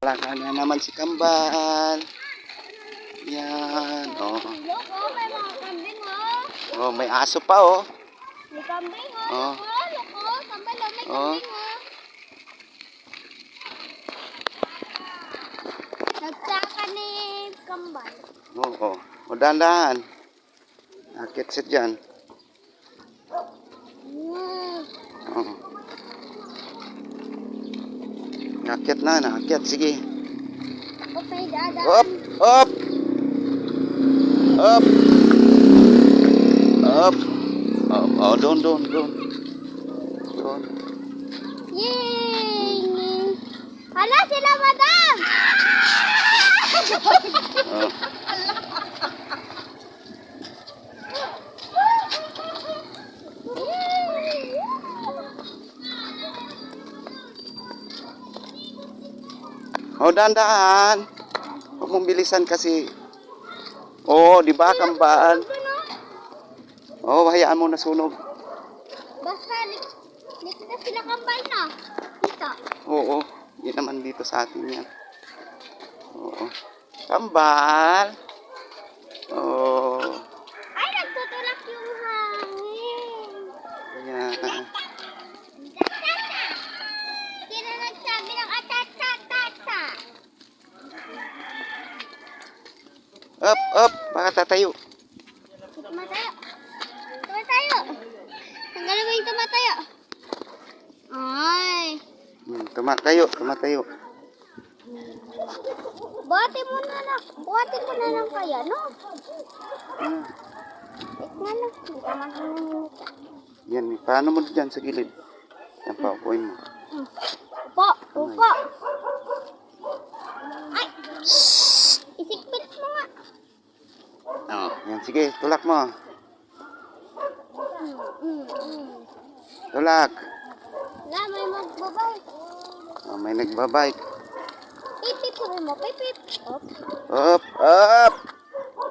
Wala na naman si Kambal. Yan, oh. Loko, may mga kambing, oh. Oh, may aso pa, oh. May kambing, Oh. oh. Loko, kambal, oh. May Oh. kambing, oh. Nagsaka ni kambal. Oo. O, dahan-dahan. Akit siya dyan. Oo. Nakit na, nakit. Sige. Okay, dadaan. Up! Up! Up! Up! Up! Oh, doon. Doon. Yay! Hala, sila madam! Oh. Oh, dahan-dahan. Huwag mong bilisan kasi. Oh, di ba, Kambal? Oh, hayaan mo na sunog. Basta, likita sila kambal na. Kita. Oo, yun naman dito sa atin yan. Oo. Kambal. Oh. Ay, nagtutulak yung hangin. Ayan. Sino nagsabi ng atatata? Up. Baka tatayo. Tumatayo. Tanggalin mo yung tumatayo. Ay. Tumatayo. Buhatin mo na lang kaya, no? Ah, Wait na lang. Hindi ka mahihingi. yan, paano mo dyan sa gilid? Yan pa, upuin mo. Upo. Ay! Isikpit mo nga. Oh, yan, sige, tulak mo. Tulak. Wala, may magbabay. Oh, may nagbabike. Pipip mo mo. Pipip. Up.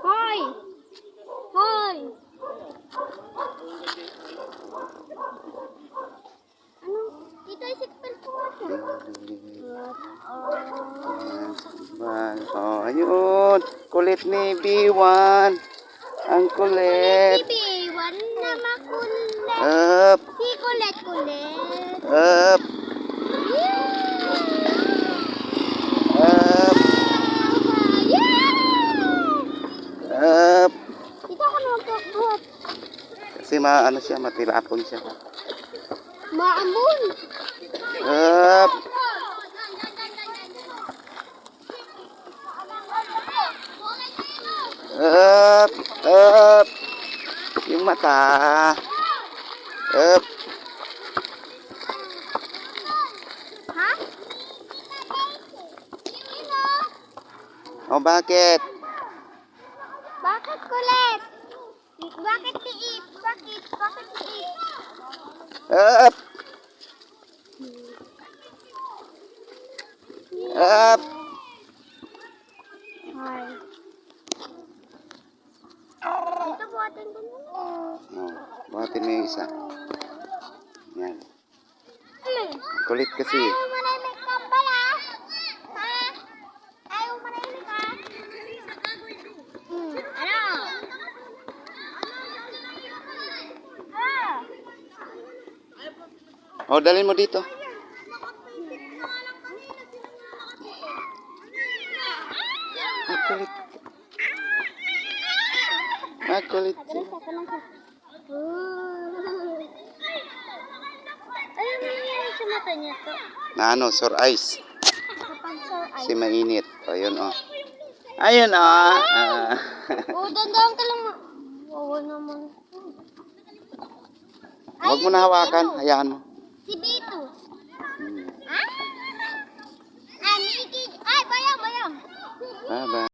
Hoy! Ano? Dito isikpit mo nga siya. Oh, ayun. Kulit ni B1. Ang kulit. Bibiwan na makulit. Up. Si kulit. Up. Up. Up. Dito ako nagkabuhat. Kasi matilapon siya. Maambun. Up. Up. Yung mata. Up. Ha? Oh, bakit? Bakit kulit? Bakit tiip? Bakit tiip? Up. Up. Hi. Ito buhatin ko muna. Oh, buhatin mo yung isa. Yan. Ano? Kulit kasi. Ayaw manahimik kambal, ah. Ha? Ayaw manahimik, ah. Ano? Oh, dalhin mo dito. Kulit. Ano nangyayari sa mata niya to? Sore eyes. Kapag sore eye. Kasi mainit. O, yun, oh. Ayun, oh. Dandahan ka lang. Oo naman. Huwag mo na hawakan. Hayaan mo. Si Bito. Ha? Ay, bayang. Bye-bye.